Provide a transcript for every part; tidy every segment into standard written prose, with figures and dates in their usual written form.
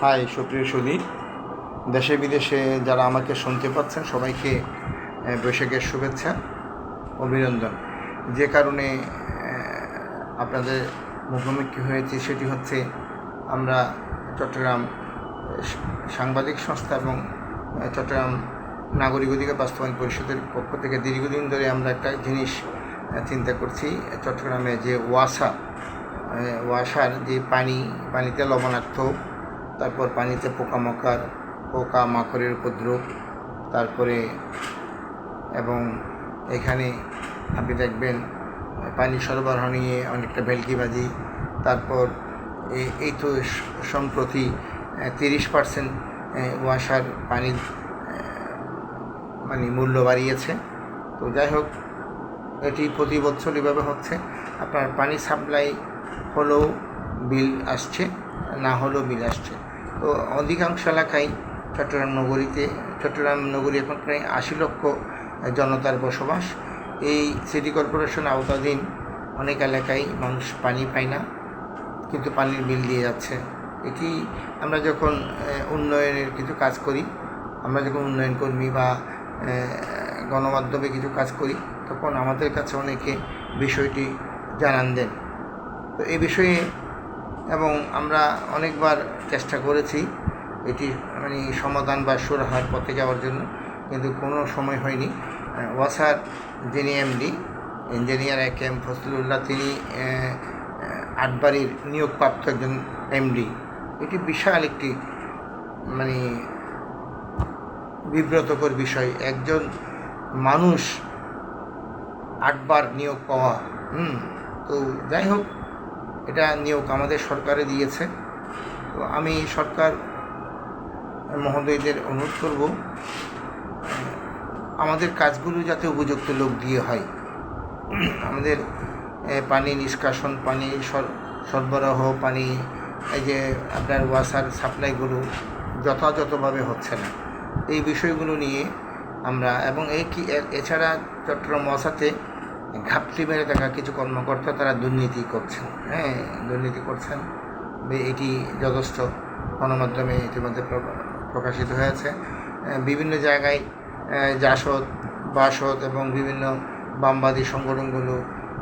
High সুপ্রিয় সুধী, দেশে বিদেশে যারা আমাকে শুনতে পাচ্ছেন সবাইকে বৈশাখের শুভেচ্ছা, অভিনন্দন। যে কারণে আপনাদের মুখোমুখি হয়েছি সেটি হচ্ছে আমরা চট্টগ্রাম সাংবাদিক সংস্থা এবং চট্টগ্রাম নাগরিক অধিকার বাস্তবায়ন পরিষদের পক্ষ থেকে দীর্ঘদিন ধরে আমরা একটা জিনিস চিন্তা করছি। চট্টগ্রামে যে ওয়াসার যে পানিতে লবণাক্ত, তারপর পানিতে পোকামাকড়ের উপদ্রব, তারপরে এবং এখানে আপনি দেখবেন পানি সরবরাহ নিয়ে অনেকটা ভেলকিবাজি। তারপর এই তো সম্প্রতি 30% ওয়াসার পানির মূল্য বাড়িয়েছে। তো যাই হোক, এটি প্রতি বছর এভাবে হচ্ছে। আপনার পানি সাপ্লাই হলেও বিল আসছে, না হলেও বিল আসছে। তো অধিকাংশ এলাকায় চট্টগ্রাম নগরী এখন প্রায় 80 লক্ষ জনতার বসবাস। এই সিটি কর্পোরেশন আওতাধীন অনেক এলাকায় মানুষ পানি পায় না, কিন্তু পানির বিল দিয়ে যাচ্ছে। এটি আমরা যখন উন্নয়নের কিছু কাজ করি, আমরা যখন উন্নয়ন কর্মী বা গণমাধ্যমে কিছু কাজ করি, তখন আমাদের কাছে অনেকে বিষয়টি জানান দেন। তো এই বিষয়ে এবং আমরা অনেকবার চেষ্টা করেছি এটি সমাধান বা সুরাহার পথে যাওয়ার জন্য, কিন্তু কোনো সময় হয়নি। ওয়াসার যিনি এমডি, ইঞ্জিনিয়ার একেএম ফজলুল্লাহ, তিনি 8 বারের নিয়োগপ্রাপ্ত একজন এমডি। এটি বিশাল একটি বিব্রতকর বিষয়, একজন মানুষ 8 বার নিয়োগ পাওয়া। তো যাই হোক, এটা নিয়োগ আমাদের সরকারে দিয়েছে। তো আমি সরকার মহোদয়দের অনুরোধ করব, আমাদের কাজগুলো যাতে উপযুক্ত লোক দিয়ে হয়। আমাদের পানি নিষ্কাশন, পানি সরবরাহ, পানি এই যে আপনার ওয়াসার সাপ্লাইগুলো যথাযথভাবে হচ্ছে না। এই বিষয়গুলো নিয়ে আমরা এবং এছাড়া চট্টগ্রাম ওয়াসাতে ঘাপটি মেরে থাকা কিছু কর্মকর্তা, তারা দুর্নীতি করছেন। এটি যথেষ্ট গণমাধ্যমে ইতিমধ্যে প্রকাশিত হয়েছে। বিভিন্ন জায়গায় বাসদ এবং বিভিন্ন বামবাদী সংগঠনগুলো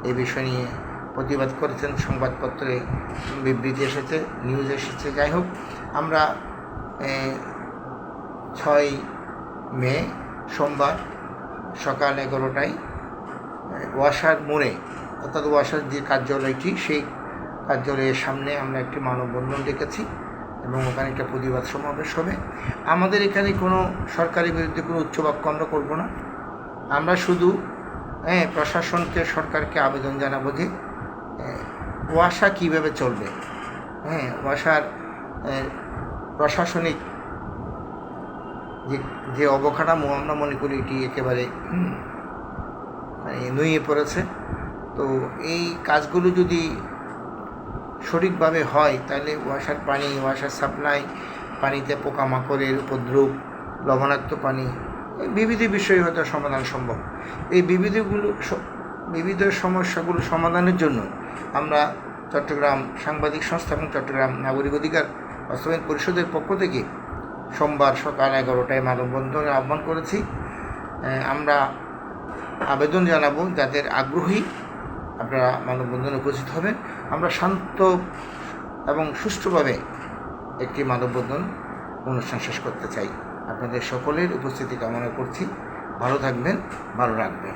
এই বিষয় নিয়ে প্রতিবাদ করেছেন। সংবাদপত্রে বিবৃতি এসেছে, নিউজ এসেছে। যাই হোক, আমরা 6 মে সোমবার সকাল 11টায় ওয়াসার মোড়ে, অর্থাৎ ওয়াসার যে কার্যালয়টি, সেই কার্যালয়ের সামনে আমরা একটি মানববন্ধন ডেকেছি এবং ওখানে একটা প্রতিবাদ সমাবেশ হবে। আমাদের এখানে কোনো সরকারের বিরুদ্ধে কোনো উচ্চবাক্য আমরা করব না। আমরা শুধু প্রশাসনকে, সরকারকে আবেদন জানাবো যে ওয়াসা কীভাবে চলবে। ওয়াসার প্রশাসনিক যে অবকাঠামো, আমরা মনে করি এটি একেবারে নুয়ে পড়েছে। তো এই কাজগুলো যদি সঠিকভাবে হয়, তাহলে ওয়াসার সাপ্লাই, পানিতে পোকামাকড়ের উপদ্রব, লবণাক্ত পানি, বিবিধ বিষয় হয়তো সমাধান সম্ভব। এই বিবিধ সমস্যাগুলো সমাধানের জন্য আমরা চট্টগ্রাম সাংবাদিক সংস্থা এবং চট্টগ্রাম নাগরিক অধিকার বাস্তবায়ন পরিষদের পক্ষ থেকে সোমবার সকাল 11টায় মানববন্ধনের আহ্বান করেছি। আমরা আবেদন জানাবো, যাদের আগ্রহী আপনারা মানববন্ধনে উপস্থিত হবেন। আমরা শান্ত এবং সুষ্ঠুভাবে একটি মানববন্ধন অনুষ্ঠান শেষ করতে চাই। আপনাদের সকলের উপস্থিতি কামনা করছি। ভালো থাকবেন, ভালো রাখবেন।